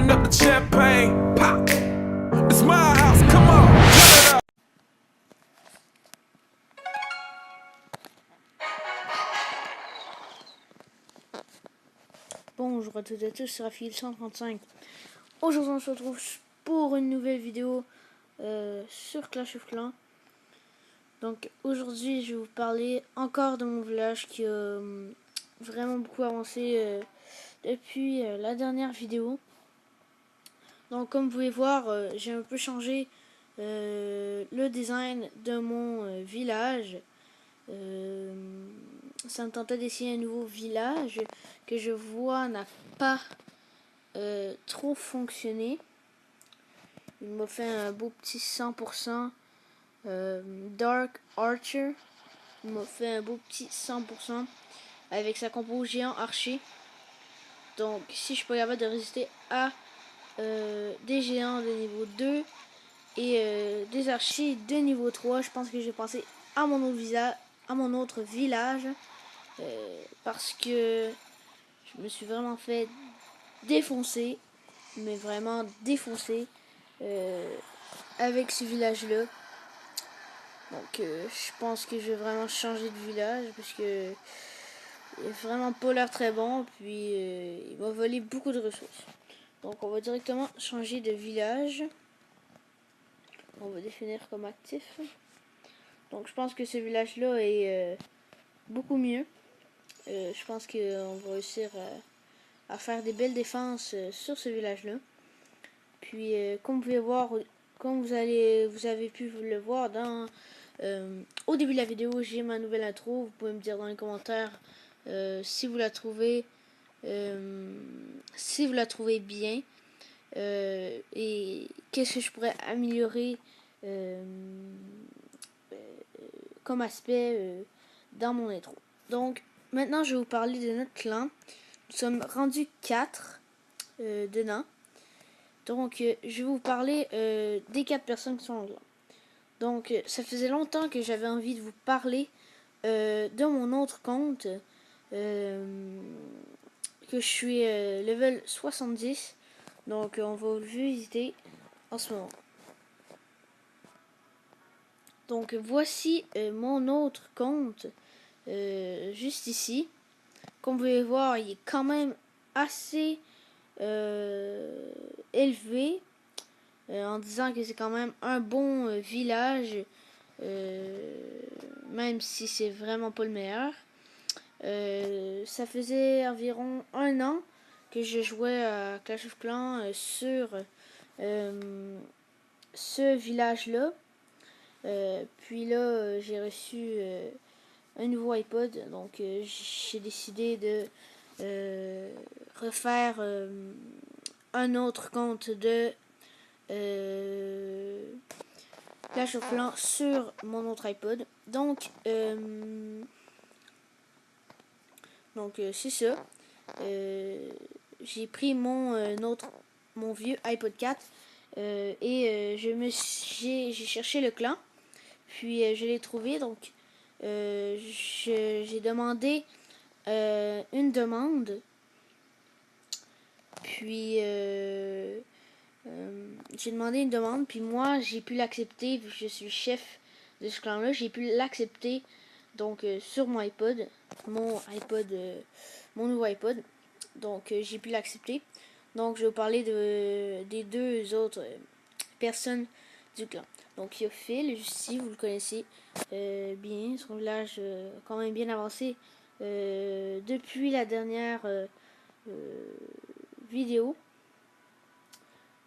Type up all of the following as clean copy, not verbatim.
Open up the champagne, pop. It's my house, come on, turn it up. Bonjour à toutes et à tous, c'est Raphaël 135. Aujourd'hui on se retrouve pour une nouvelle vidéo sur Clash of Clans. Donc aujourd'hui je vais vous parler encore de mon village qui a vraiment beaucoup avancé depuis la dernière vidéo. Donc comme vous pouvez voir, j'ai un peu changé le design de mon village. Ça me tentait d'essayer un nouveau village que je vois n'a pas trop fonctionné. Il m'a fait un beau petit 100% Dark Archer. Il m'a fait un beau petit 100% avec sa compo géant archer. Donc si je suis pas capable de résister à des géants de niveau 2 et des archers de niveau 3, je pense que je vais passer à mon autre village parce que je me suis vraiment fait défoncer, mais vraiment défoncer avec ce village là. Donc je pense que je vais vraiment changer de village parce que il est vraiment pas l'air très bon, puis il m'a volé beaucoup de ressources. Donc on va directement changer de village. On va définir comme actif. Donc je pense que ce village là est beaucoup mieux. Je pense qu'on va réussir à faire des belles défenses sur ce village là. Puis comme vous pouvez voir, comme vous avez pu le voir au début de la vidéo, j'ai ma nouvelle intro. Vous pouvez me dire dans les commentaires si vous la trouvez bien et qu'est-ce que je pourrais améliorer comme aspect dans mon intro. Donc maintenant je vais vous parler de notre clan. Nous sommes rendus 4 dedans. Donc je vais vous parler des 4 personnes qui sont là. Donc ça faisait longtemps que j'avais envie de vous parler de mon autre compte que je suis level 70. Donc on va le visiter en ce moment. Donc voici mon autre compte juste ici. Comme vous pouvez voir, il est quand même assez élevé en disant que c'est quand même un bon village, même si c'est vraiment pas le meilleur. Ça faisait environ 1 an que je jouais à Clash of Clans sur ce village-là. Puis là, j'ai reçu un nouveau iPod, donc j'ai décidé de refaire un autre compte de Clash of Clans sur mon autre iPod. Donc c'est ça. J'ai pris mon vieux iPod 4 et j'ai cherché le clan, puis je l'ai trouvé. Donc j'ai demandé une demande, puis j'ai demandé une demande, puis moi j'ai pu l'accepter vu que je suis chef de ce clan là. J'ai pu l'accepter donc sur mon iPod, mon nouveau iPod. Donc j'ai pu l'accepter. Donc je vais vous parler des deux autres personnes du clan. Donc il y a Phil, juste ici, vous le connaissez bien, son village quand même bien avancé depuis la dernière vidéo.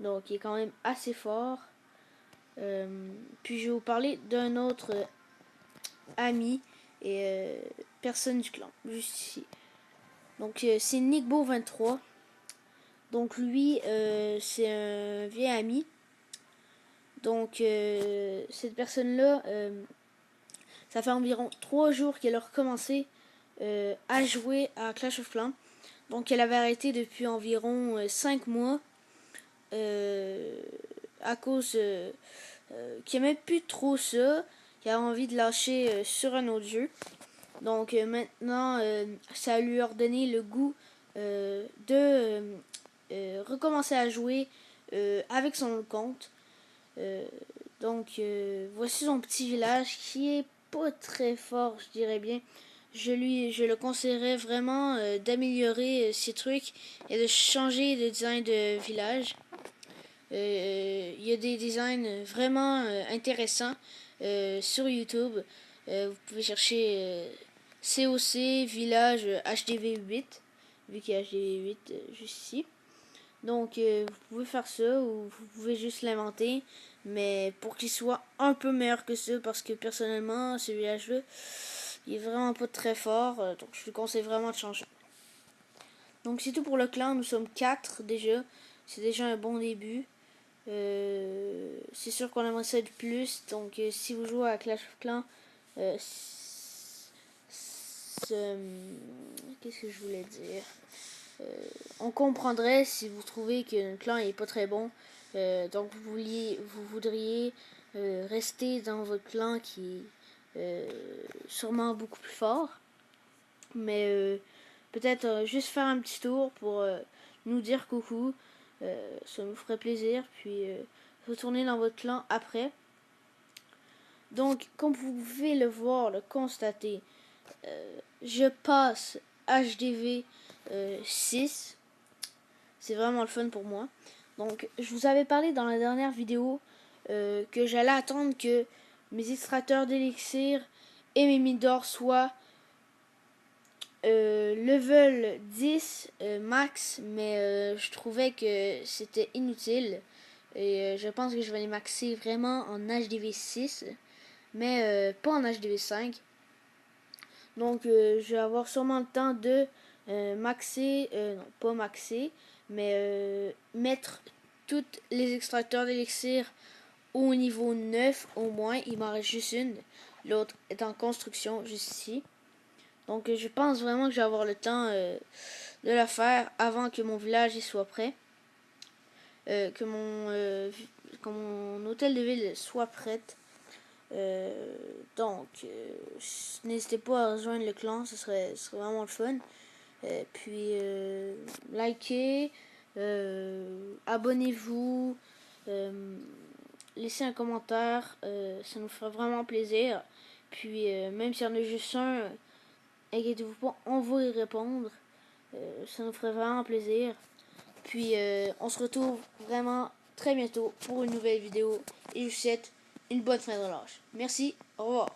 Donc il est quand même assez fort. Puis je vais vous parler d'un autre ami et personne du clan, juste ici. Donc c'est Nickbo23. Donc lui, c'est un vieil ami. Donc cette personne-là, ça fait environ 3 jours qu'elle a recommencé à jouer à Clash of Clans. Donc elle avait arrêté depuis environ 5 mois à cause qu'il n'aimait plus trop ça, qu'il avait envie de lâcher sur un autre jeu. Donc maintenant, ça lui a redonné le goût de recommencer à jouer avec son compte. Voici son petit village qui est pas très fort, je dirais bien. Je le conseillerais vraiment d'améliorer ses trucs et de changer de design de village. Il y a des designs vraiment intéressants sur YouTube. Vous pouvez chercher COC village HDV8, vu qu'il y a HDV8 juste ici. Donc vous pouvez faire ça ou vous pouvez juste l'inventer, mais pour qu'il soit un peu meilleur que ça, parce que personnellement ce village-là il est vraiment pas très fort, donc je vous conseille vraiment de changer. Donc c'est tout pour le clan, nous sommes 4 déjà, c'est déjà un bon début. C'est sûr qu'on aimerait ça de plus, donc si vous jouez à Clash of Clans, qu'est-ce que je voulais dire, on comprendrait si vous trouvez que le clan est pas très bon, donc vous voudriez rester dans votre clan qui est sûrement beaucoup plus fort, mais peut-être juste faire un petit tour pour nous dire coucou, ça nous ferait plaisir, puis retourner dans votre clan après. Donc comme vous pouvez le voir, le constater, je passe HDV 6. C'est vraiment le fun pour moi. Donc je vous avais parlé dans la dernière vidéo que j'allais attendre que mes extracteurs d'élixir et mes mines d'or soient level 10 max, mais je trouvais que c'était inutile et je pense que je vais les maxer vraiment en HDV 6, mais pas en HDV 5. Donc je vais avoir sûrement le temps de maxer, non pas maxer, mais mettre tous les extracteurs d'élixir au niveau 9 au moins. Il m'en reste juste une, l'autre est en construction juste ici. Donc je pense vraiment que je vais avoir le temps de la faire avant que mon village y soit prêt, que mon hôtel de ville soit prête. N'hésitez pas à rejoindre le clan, ce serait vraiment le fun. Puis likez, abonnez-vous, laissez un commentaire, ça nous ferait vraiment plaisir. Puis même s'il y en a juste un, inquiétez-vous pas, on va y répondre. Ça nous ferait vraiment plaisir. Puis on se retrouve vraiment très bientôt pour une nouvelle vidéo. Et je vous souhaite une bonne fin de relâche. Merci, au revoir.